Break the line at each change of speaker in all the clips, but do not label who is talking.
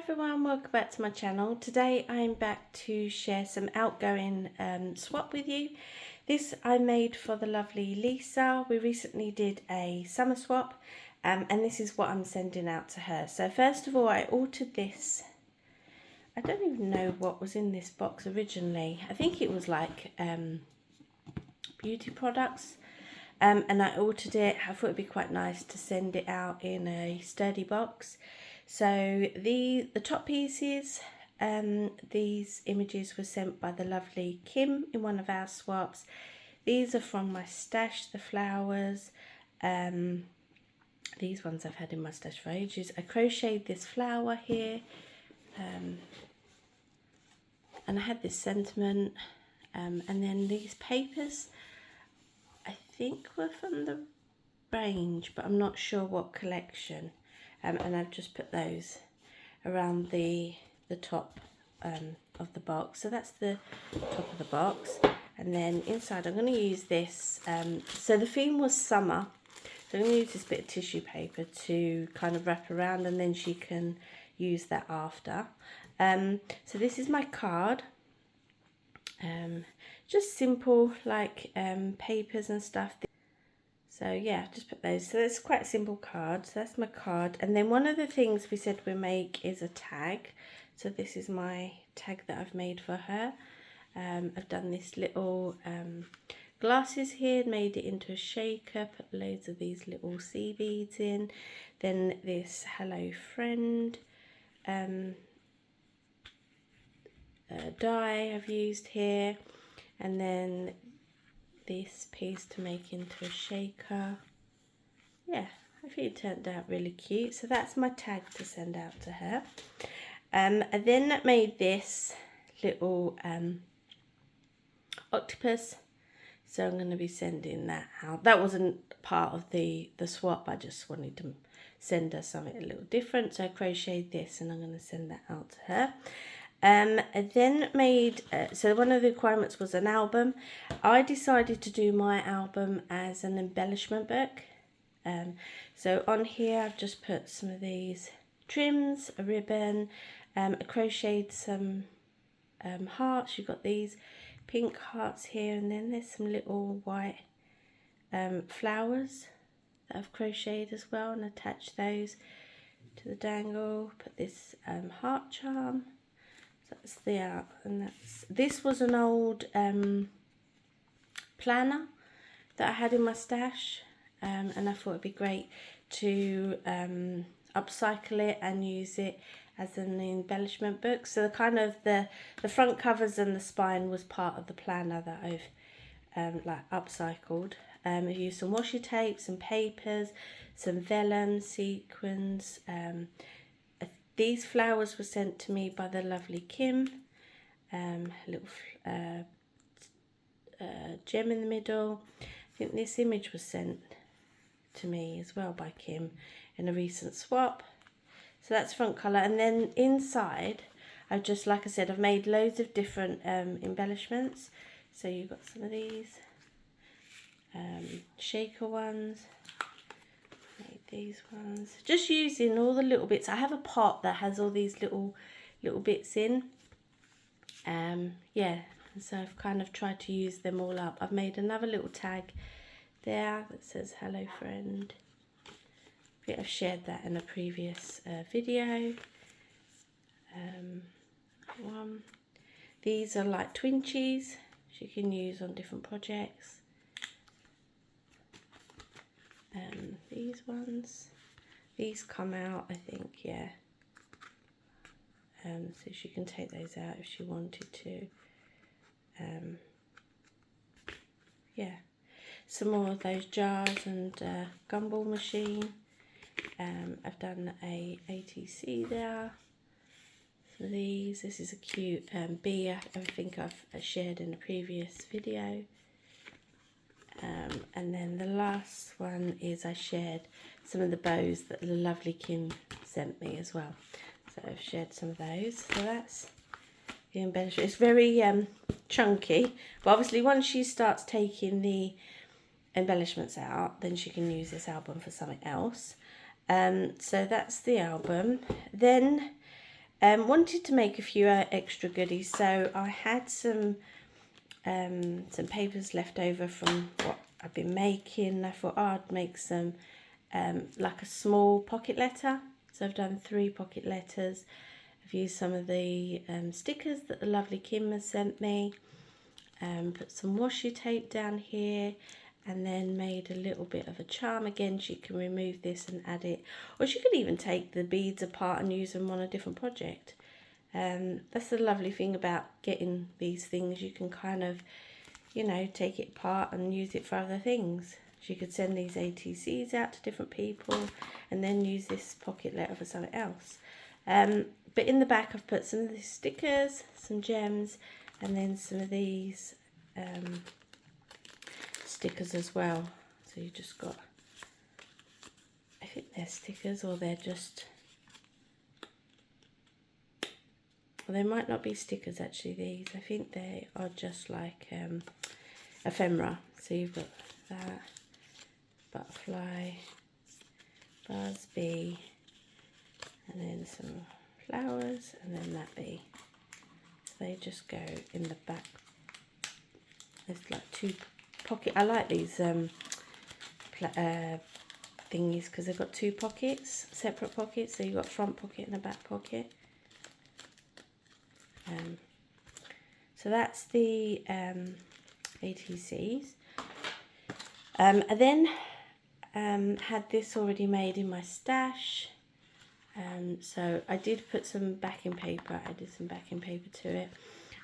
everyone, welcome back to my channel. Today I'm back to share some outgoing swap with you. This I made for the lovely Lisa. We recently did a summer swap and this is what I'm sending out to her. So first of all, I ordered this. I don't even know what was in this box originally. I think it was like beauty products. And I ordered it. I thought it'd be quite nice to send it out in a sturdy box. So the top pieces, these images were sent by the lovely Kim in one of our swaps. These are from my stash, the flowers. These ones I've had in my stash for ages. I crocheted this flower here. And I had this sentiment. And then these papers, I think were from the range, but I'm not sure what collection. And I've just put those around the top of the box. So that's the top of the box. And then inside I'm going to use this. So the theme was summer. So I'm going to use this bit of tissue paper to kind of wrap around, and then she can use that after. So this is my card. Just simple like papers and stuff. So yeah, just put those. So it's quite a simple card. So that's my card. And then one of the things we said we make is a tag. So this is my tag that I've made for her. I've done this little glasses here, made it into a shaker, put loads of these little sea beads in. Then this hello friend die I've used here. And then this piece to make into a shaker. Yeah, I think it turned out really cute. So that's my tag to send out to her. I then made this little octopus. So I'm going to be sending that out. That wasn't part of the swap. I just wanted to send her something a little different. So I crocheted this and I'm going to send that out to her. I then made, so one of the requirements was an album. I decided to do my album as an embellishment book. So on here I've just put some of these trims, a ribbon, I crocheted some hearts. You've got these pink hearts here, and then there's some little white flowers that I've crocheted as well, and attached those to the dangle. Put this heart charm. So that's the and this was an old planner that I had in my stash, and I thought it'd be great to upcycle it and use it as an embellishment book. So the kind of the front covers and the spine was part of the planner that I've like upcycled. I used some washi tape, some papers, some vellum, sequins. These flowers were sent to me by the lovely Kim. A little gem in the middle. I think this image was sent to me as well by Kim in a recent swap. So that's front colour. And then inside, I've just, like I said, I've made loads of different embellishments. So you've got some of these shaker ones. These ones, just using all the little bits. I have a pot that has all these little bits in. Yeah, and so I've kind of tried to use them all up. I've made another little tag there that says hello friend. I think I've shared that in a previous video. These are like twinchies you can use on different projects. These ones, these come out, I think, yeah. So she can take those out if she wanted to. Yeah, some more of those jars and gumball machine. I've done a ATC there. So this is a cute bee. I think I've shared in a previous video. And then the last one is I shared some of the bows that the lovely Kim sent me as well. So I've shared some of those. So that's the embellishment. It's very chunky, but obviously once she starts taking the embellishments out, then she can use this album for something else. So that's the album. Then Wanted to make a few extra goodies, so I had some papers left over from what I've been making. I thought I'd make some like a small pocket letter. So I've done 3 pocket letters. I've used some of the stickers that the lovely Kim has sent me. Put some washi tape down here, and then made a little bit of a charm. Again, she can remove this and add it, or she could even take the beads apart and use them on a different project. That's the lovely thing about getting these things. You can kind of, you know, take it apart and use it for other things. She could send these ATCs out to different people and then use this pocket letter for something else. But in the back I've put some of these stickers, some gems, and then some of these stickers as well. So you just got, I think they're stickers, or they're just, well, they might not be stickers actually, these. I think they are just like ephemera. So you've got that, butterfly, buzz, bee, and then some flowers, and then that bee. So they just go in the back. There's like 2 pocket. I like these thingies because they've got 2 pockets, separate pockets. So you've got a front pocket and a back pocket. So that's the ATCs. I then had this already made in my stash. So I did put some backing paper, I did some backing paper to it.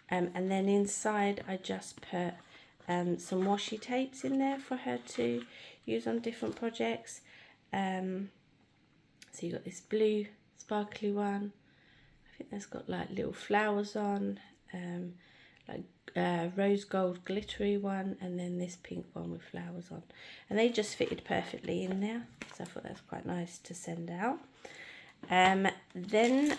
And then inside I just put some washi tapes in there for her to use on different projects. So you've got this blue sparkly one. I think that's got like little flowers on, like rose gold glittery one, and then this pink one with flowers on. And they just fitted perfectly in there, so I thought that's quite nice to send out. Then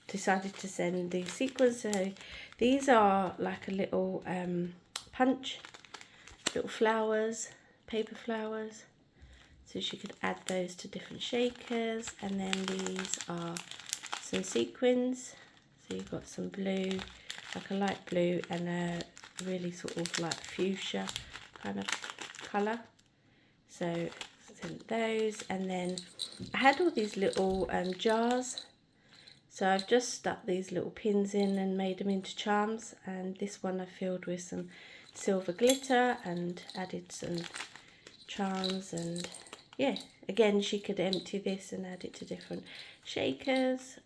decided to send these sequins. So these are like a little punch, little flowers, paper flowers. So she could add those to different shakers. And then these are some sequins. So you've got some blue, like a light blue, and a really sort of like fuchsia kind of colour. So sent those, and then I had all these little jars. So I've just stuck these little pins in and made them into charms. And this one I filled with some silver glitter and added some charms. And yeah, again, she could empty this and add it to different shakers,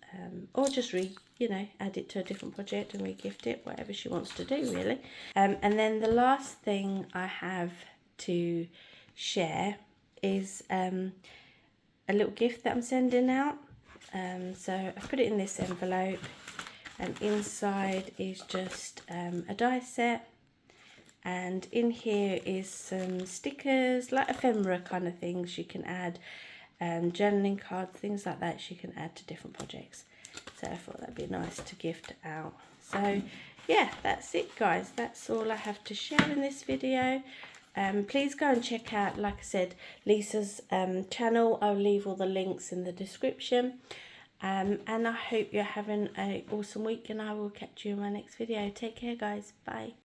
or just add it to a different project and re-gift it, whatever she wants to do really. And then the last thing I have to share is a little gift that I'm sending out. So I put it in this envelope, and inside is just a die set. And in here is some stickers, like ephemera kind of things you can add, journaling cards, things like that she can add to different projects. So I thought that'd be nice to gift out. So yeah, that's it guys. That's all I have to share in this video. Please go and check out, like I said, Lisa's channel. I'll leave all the links in the description. And I hope you're having an awesome week, and I will catch you in my next video. Take care guys. Bye.